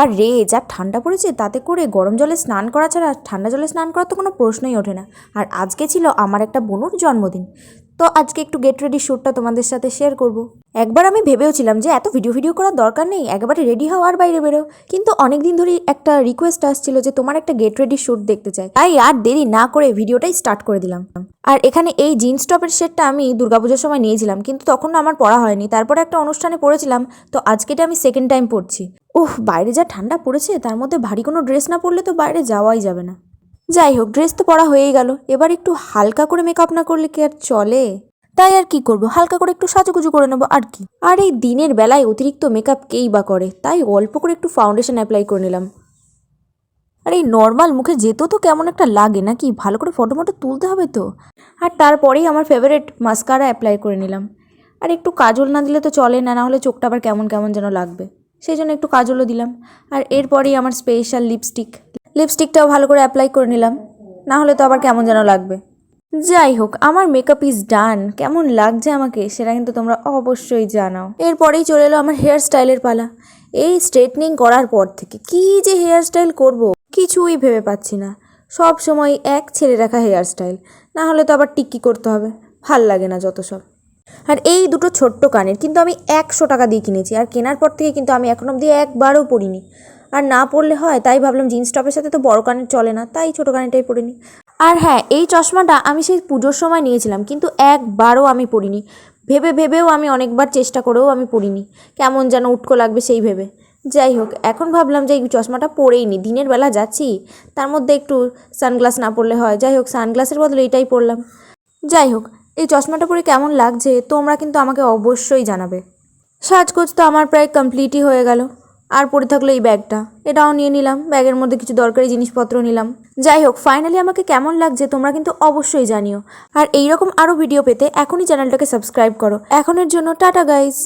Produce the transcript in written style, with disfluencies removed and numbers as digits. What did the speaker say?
আর রে যা ঠান্ডা পড়েছে, তাতে করে গরম জলে স্নান করা ছাড়া ঠান্ডা জলে স্নান করার তো কোনো প্রশ্নই ওঠে না। আর আজকে ছিল আমার একটা বোনুর জন্মদিন, তো আজকে একটু গেট রেডি শ্যুটটা তোমাদের সাথে শেয়ার করব। একবার আমি ভেবেওছিলাম যে এত ভিডিও করার দরকার নেই, একেবারে রেডি হও আর বাইরে বেরো, কিন্তু অনেক দিন ধরেই একটা রিকোয়েস্ট আসছিল যে তোমার একটা গেট রেডি শ্যুট দেখতে চাই, তাই আর দেরি না করে ভিডিওটাই স্টার্ট করে দিলাম। আর এখানে এই জিন্স টপের সেটটা আমি দুর্গাপুজোর সময় নিয়েছিলাম, কিন্তু তখন আমার পরা হয়নি, তারপরে একটা অনুষ্ঠানে পরেছিলাম, তো আজকেটা আমি সেকেন্ড টাইম পরছি। বাইরে যা ঠান্ডা পড়েছে, তার মধ্যে ভারী কোনো ড্রেস না পরলে তো বাইরে যাওয়াই যাবে না। যাই হোক, ড্রেস তো পরা হয়েই গেল, এবার একটু হালকা করে মেকআপ না করলে কি আর চলে? তাই আর কি করব, হালকা করে একটু সাজুগুজু করে নেবো আর কি। আর এই দিনের বেলায় অতিরিক্ত মেকআপ কেই বা করে, তাই অল্প করে একটু ফাউন্ডেশন অ্যাপ্লাই করে নিলাম। আর এই নর্মাল মুখে যেতেও তো কেমন একটা লাগে নাকি, ভালো করে ফটো তুলতে হবে তো। আর তারপরেই আমার ফেভারিট মাস্কারা অ্যাপ্লাই করে নিলাম। আর একটু কাজল না দিলে তো চলে না, নাহলে চোখটা আবার কেমন কেমন যেন লাগবে, সেই জন্য একটু কাজলও দিলাম। আর এরপরেই আমার স্পেশাল লিপস্টিকটাও ভালো করে অ্যাপ্লাই করে নিলাম, না হলে তো আবার কেমন যেন লাগবে। যাই হোক, আমার মেকআপ ইজ ডান। কেমন লাগছে আমাকে সেটা কিন্তু তোমরা অবশ্যই জানাও। এরপরেই চলে এলো আমার হেয়ার স্টাইলের পালা। এই স্ট্রেটনিং করার পর থেকে কি যে হেয়ার স্টাইল করবো কিছুই ভেবে পাচ্ছি না। সব সময় এক ছেড়ে রাখা হেয়ার স্টাইল, না হলে তো আবার টিক্কি করতে হবে, ভাল লাগে না যত সব। আর এই দুটো ছোট্ট কানের কিন্তু আমি 100 টাকা দিয়ে কিনেছি, আর কেনার পর থেকে কিন্তু আমি এখন অবধি একবারও পরিনি। আর না পরলে হয়, তাই ভাবলাম জিন্স টপের সাথে তো বড় কানের চলে না, তাই ছোটো কানেরটাই পরিনি। আর হ্যাঁ, এই চশমাটা আমি সেই পুজোর সময় নিয়েছিলাম, কিন্তু একবারও আমি পরিনি। ভেবেও আমি অনেকবার চেষ্টা করেও আমি পরিনি, কেমন যেন উটকো লাগবে সেই ভেবে। যাই হোক, এখন ভাবলাম যে এই চশমাটা পরেই নি, দিনের বেলা যাচ্ছি, তার মধ্যে একটু সানগ্লাস না পরলে হয়। যাই হোক, সানগ্লাসের বদলে এটাই পরলাম। যাই হোক, এই চশমাটা পরে কেমন লাগছে তোমরা কিন্তু আমাকে অবশ্যই জানাবে। সাজগোজ তো আমার প্রায় কমপ্লিটই হয়ে গেল। আর পড়ে থাকলো এই ব্যাগটা, এটাও নিয়ে নিলাম, ব্যাগের মধ্যে কিছু দরকারি জিনিসপত্র নিলাম। যাই হোক, ফাইনালি আমাকে কেমন লাগছে তোমরা কিন্তু অবশ্যই জানিও। আর এইরকম আরও ভিডিও পেতে এখনই চ্যানেলটাকে সাবস্ক্রাইব করো। এখনের জন্য টাটা গাইস।